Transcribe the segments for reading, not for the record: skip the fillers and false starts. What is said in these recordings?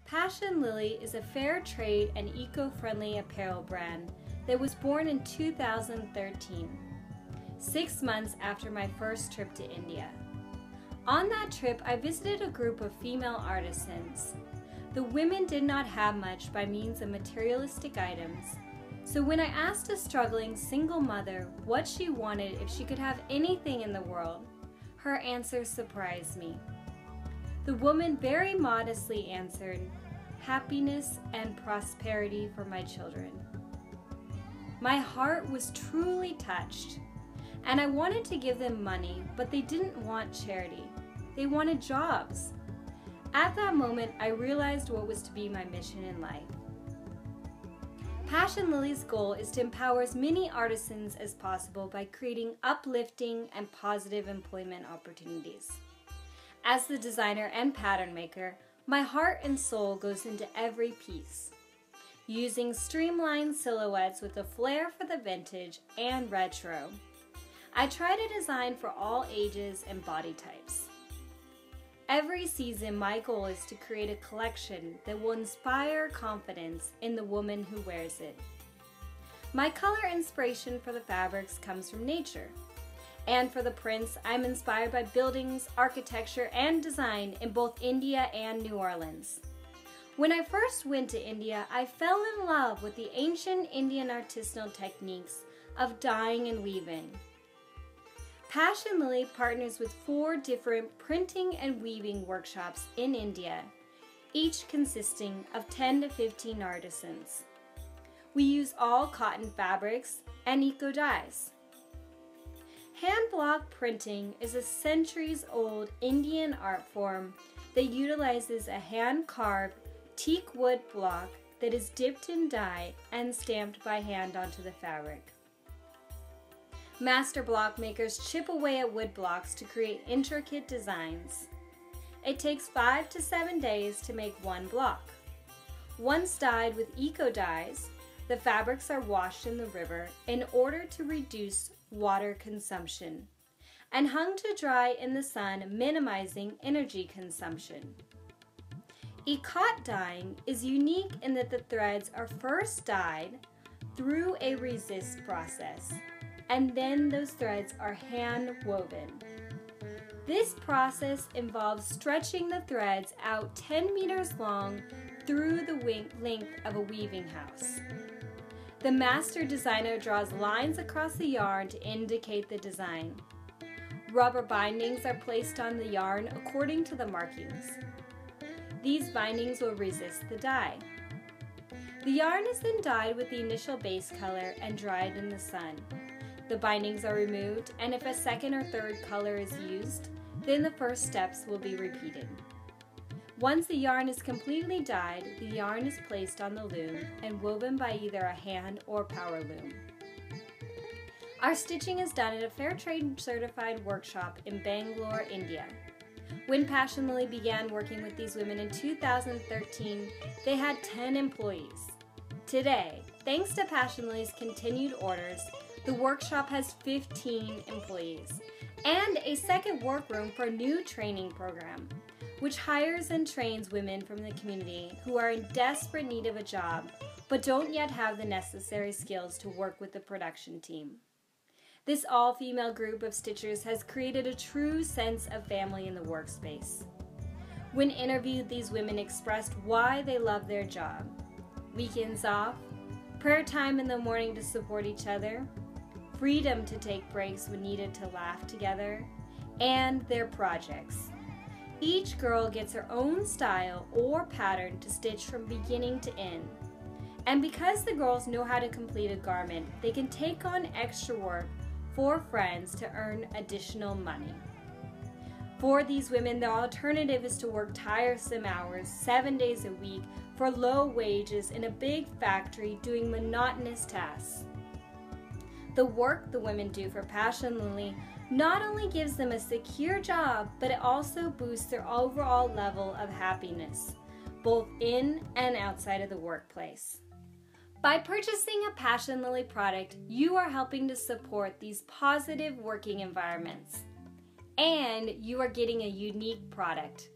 Passion Lillie is a fair trade and eco-friendly apparel brand that was born in 2013, 6 months after my first trip to India. On that trip, I visited a group of female artisans. The women did not have much by means of materialistic items, so when I asked a struggling single mother what she wanted if she could have anything in the world, her answer surprised me. The woman very modestly answered, "Happiness and prosperity for my children." My heart was truly touched, and I wanted to give them money, but they didn't want charity. They wanted jobs. At that moment, I realized what was to be my mission in life. Passion Lillie's goal is to empower as many artisans as possible by creating uplifting and positive employment opportunities. As the designer and pattern maker, my heart and soul goes into every piece. Using streamlined silhouettes with a flair for the vintage and retro, I try to design for all ages and body types. Every season, my goal is to create a collection that will inspire confidence in the woman who wears it. My color inspiration for the fabrics comes from nature. And for the prints, I'm inspired by buildings, architecture, and design in both India and New Orleans. When I first went to India, I fell in love with the ancient Indian artisanal techniques of dyeing and weaving. Passion Lillie partners with 4 different printing and weaving workshops in India, each consisting of 10 to 15 artisans. We use all cotton fabrics and eco dyes. Hand block printing is a centuries-old Indian art form that utilizes a hand-carved teak wood block that is dipped in dye and stamped by hand onto the fabric. Master block makers chip away at wood blocks to create intricate designs. It takes 5 to 7 days to make one block. Once dyed with eco dyes, the fabrics are washed in the river in order to reduce water consumption and hung to dry in the sun, minimizing energy consumption. Ikat dyeing is unique in that the threads are first dyed through a resist process, and then those threads are hand woven. This process involves stretching the threads out 10 meters long through the length of a weaving house. The master designer draws lines across the yarn to indicate the design. Rubber bindings are placed on the yarn according to the markings. These bindings will resist the dye. The yarn is then dyed with the initial base color and dried in the sun. The bindings are removed, and if a second or third color is used, then the first steps will be repeated. Once the yarn is completely dyed, the yarn is placed on the loom and woven by either a hand or power loom. Our stitching is done at a Fair Trade certified workshop in Bangalore, India. When Passion Lillie began working with these women in 2013, they had 10 employees. Today, thanks to Passion Lillie's continued orders, the workshop has 15 employees and a second workroom for a new training program, which hires and trains women from the community who are in desperate need of a job but don't yet have the necessary skills to work with the production team. This all-female group of stitchers has created a true sense of family in the workspace. When interviewed, these women expressed why they love their job: weekends off, prayer time in the morning to support each other, freedom to take breaks when needed to laugh together, and their projects. Each girl gets her own style or pattern to stitch from beginning to end. And because the girls know how to complete a garment, they can take on extra work for friends to earn additional money. For these women, the alternative is to work tiresome hours, 7 days a week, for low wages in a big factory doing monotonous tasks. The work the women do for Passion Lillie not only gives them a secure job, but it also boosts their overall level of happiness, both in and outside of the workplace. By purchasing a Passion Lillie product, you are helping to support these positive working environments, and you are getting a unique product.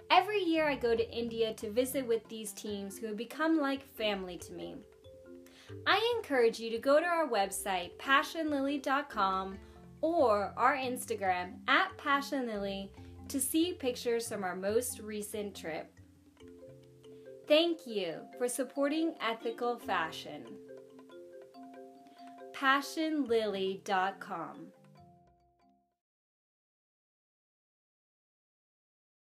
Every year I go to India to visit with these teams who have become like family to me. I encourage you to go to our website, passionlillie.com, or our Instagram, @passionlillie, to see pictures from our most recent trip. Thank you for supporting ethical fashion. passionlillie.com